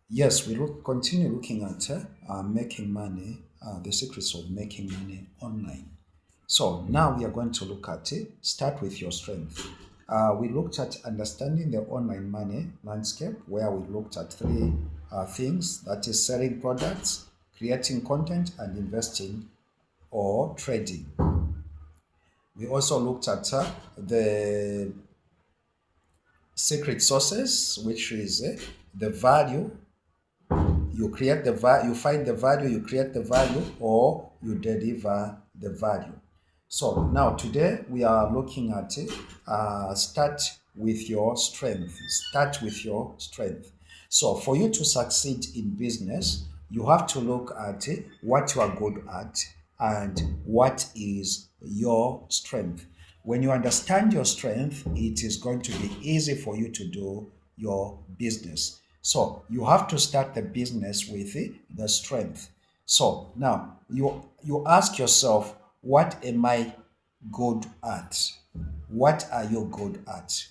Yes, we continue looking at making money, the secrets of making money online. So now we are going to look at it. Start with your strength. We looked at understanding the online money landscape, where we looked at three things, that is selling products, creating content, and investing or trading. We also looked at the secret sources, which is the value. You create the value, you find the value, you create the value, or you deliver the value. So now today we are looking at it. Start with your strength. Start with your strength. So for you to succeed in business, you have to look at what you are good at and what is your strength. When you understand your strength, it is going to be easy for you to do your business. So you have to start the business with the strength. So now you ask yourself, what am I good at? What are you good at?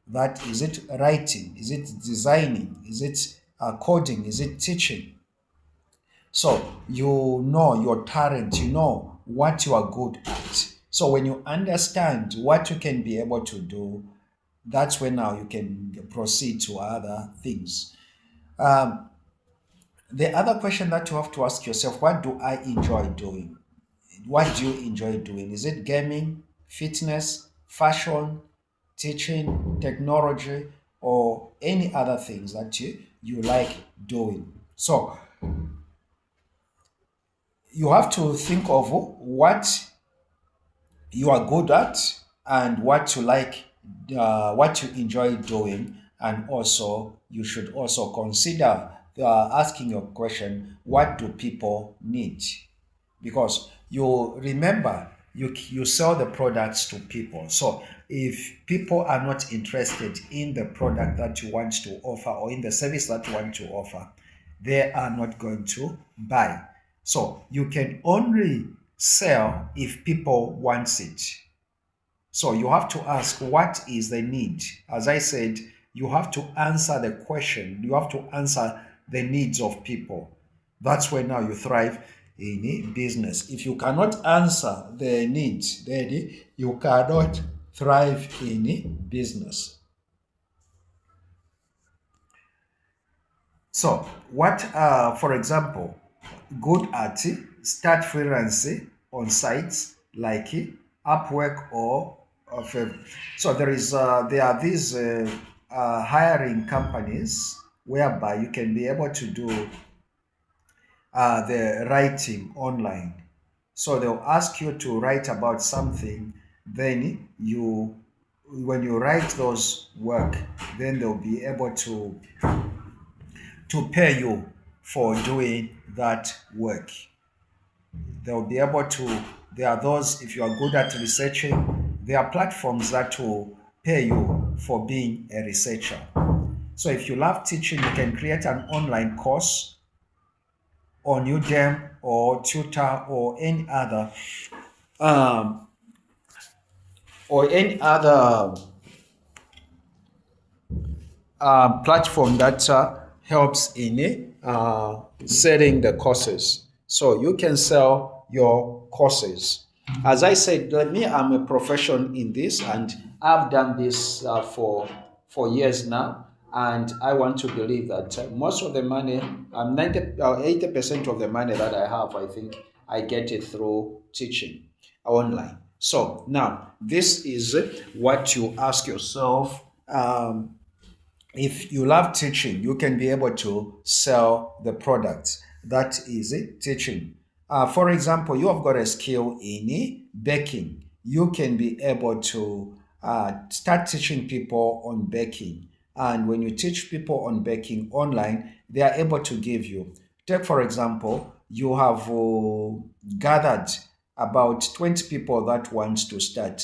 That is it writing? Is it designing? Is it coding? Is it teaching? So you know your talent, you know what you are good at. So when you understand what you can be able to do, that's when now you can proceed to other things. Um, the other question that you have to ask yourself, what do I enjoy doing? What do you enjoy doing? Is it gaming, fitness, fashion, teaching, technology, or any other things that you like doing? So you have to think of what you are good at and what you like, what you enjoy doing, and also you should also consider asking your question, what do people need? Because you remember you sell the products to people. So if people are not interested in the product that you want to offer or in the service that you want to offer, they are not going to buy. So you can only sell if people want it. So you have to ask, what is the need? As I said, you have to answer the question. You have to answer the needs of people. That's where now you thrive in business. If you cannot answer the needs, then you cannot thrive in business. So, what, for example, good at start freelancing on sites like Upwork or so there are these hiring companies whereby you can be able to do the writing online. So they'll ask you to write about something, then when you write those work, then they'll be able to pay you for doing that work. They'll be able to, there are those, if you are good at researching, there are platforms that will pay you for being a researcher. So if you love teaching, you can create an online course on Udemy or Tutor um, or any other platform that helps in selling the courses. So you can sell your courses. As I said, like me, I'm a profession in this, and I've done this for years now. And I want to believe that most of the money, 80% of the money that I have, I think I get it through teaching online. So now this is what you ask yourself. If you love teaching, you can be able to sell the product. That is it, teaching. For example, you have got a skill in baking. You can be able to start teaching people on baking. And when you teach people on baking online, they are able to give you. Take, for example, you have gathered about 20 people that want to start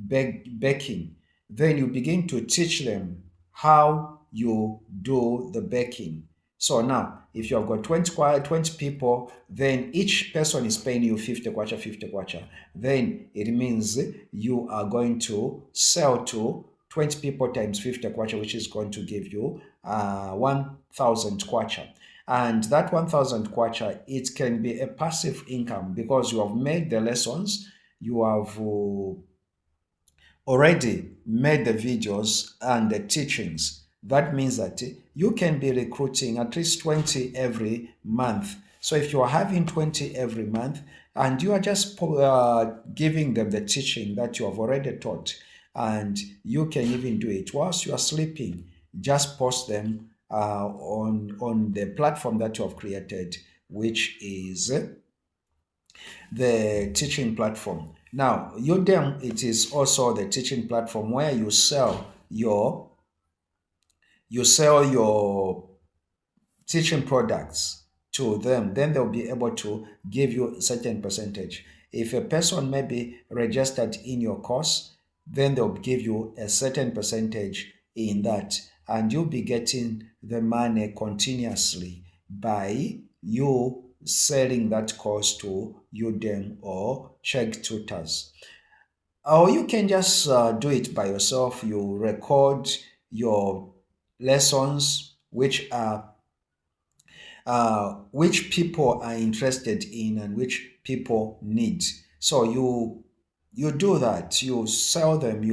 baking. Then you begin to teach them how you do the baking. So now, if you have got 20 people, then each person is paying you 50 kwacha, 50 kwacha. Then it means you are going to sell to 20 people times 50 kwacha, which is going to give you 1,000 kwacha. And that 1,000 kwacha, it can be a passive income because you have made the lessons, you have already made the videos and the teachings. That means that you can be recruiting at least 20 every month. So if you are having 20 every month and you are just giving them the teaching that you have already taught, and you can even do it whilst you are sleeping, just post them on the platform that you have created, which is the teaching platform. Now, Udemy, it is also the teaching platform where you sell your teaching products to them. Then they'll be able to give you a certain percentage. If a person may be registered in your course, then they'll give you a certain percentage in that, and you'll be getting the money continuously by you selling that course to Udemy or Chegg Tutors. Or you can just do it by yourself. You record your lessons, which people are interested in and which people need. So you do that. You sell them.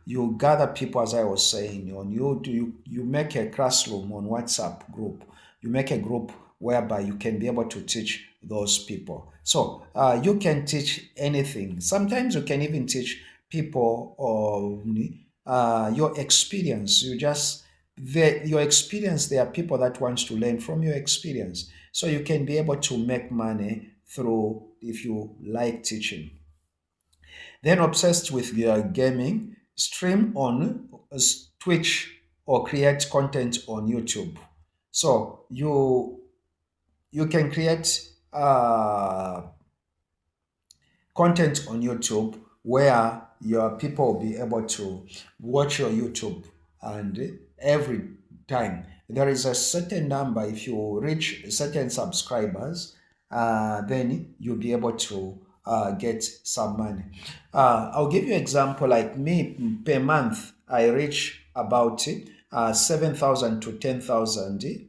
You gather people, as I was saying. On you make a classroom on WhatsApp group. You make a group whereby you can be able to teach those people. So you can teach anything. Sometimes you can even teach people your experience. Your experience, there are people that want to learn from your experience. So you can be able to make money through, if you like teaching. Then obsessed with gaming, stream on Twitch or create content on YouTube. So you can create content on YouTube where your people will be able to watch your YouTube, and every time there is a certain number, if you reach certain subscribers, then you'll be able to get some money. I'll give you an example. Like me, per month I reach about 7,000 to 10,000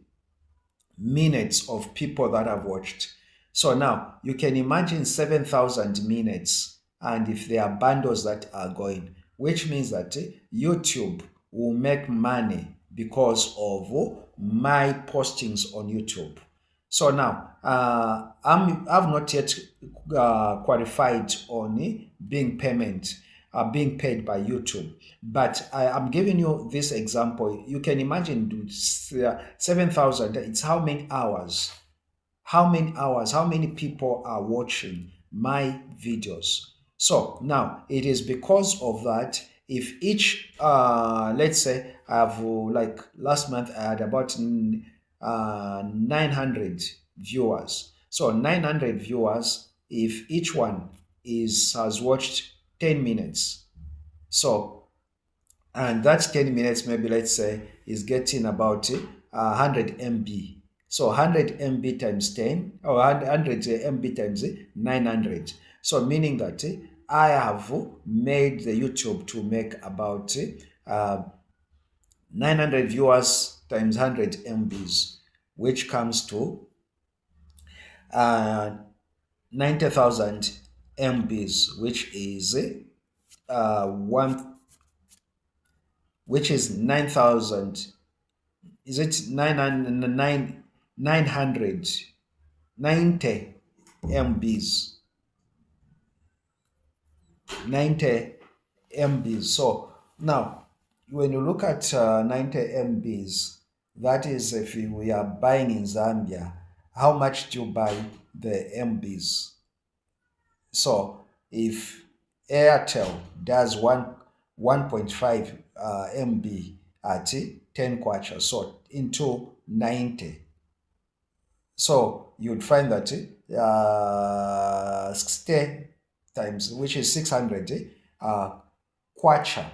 minutes of people that have watched. So now you can imagine 7,000 minutes, and if there are bundles that are going, which means that YouTube will make money because of my postings on YouTube. So now I've not yet qualified on being paid by YouTube. But I'm giving you this example. You can imagine 7,000. It's how many hours? How many hours? How many people are watching my videos? So now it is because of that. If each, let's say, I have like last month I had about 900 viewers. So 900 viewers, if each one has watched 10 minutes. So, and that 10 minutes, maybe let's say, is getting about 100 MB. So 100 MB times 10, or 100 MB times 900. So meaning that I have made the YouTube to make about 900 viewers times 100 MBs, which comes to 90,000 MBs, which is which is 9,000. Is it 990 MBs? 90 MBs. So now, when you look at 90 MBs, that is if we are buying in Zambia, how much do you buy the MBs? So if Airtel does 1.5 MB at 10 kwacha, so into 90. So you'd find that 60 times, which is 600 kwacha.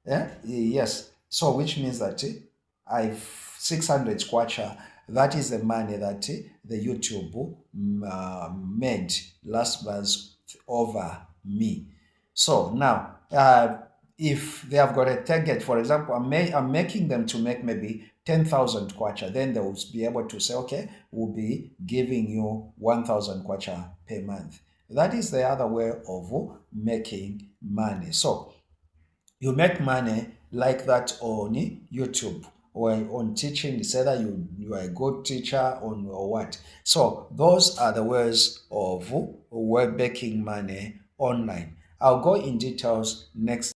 Yeah? Yes. So which means that I've 600 kwacha. That is the money that the YouTube made last month over me. So now, if they have got a target, for example, I'm making them to make maybe 10,000 kwacha, then they will be able to say, okay, we'll be giving you 1,000 kwacha per month. That is the other way of making money. So you make money like that on YouTube or on teaching. It's either you are a good teacher or what. So those are the ways of making money online. I'll go in details next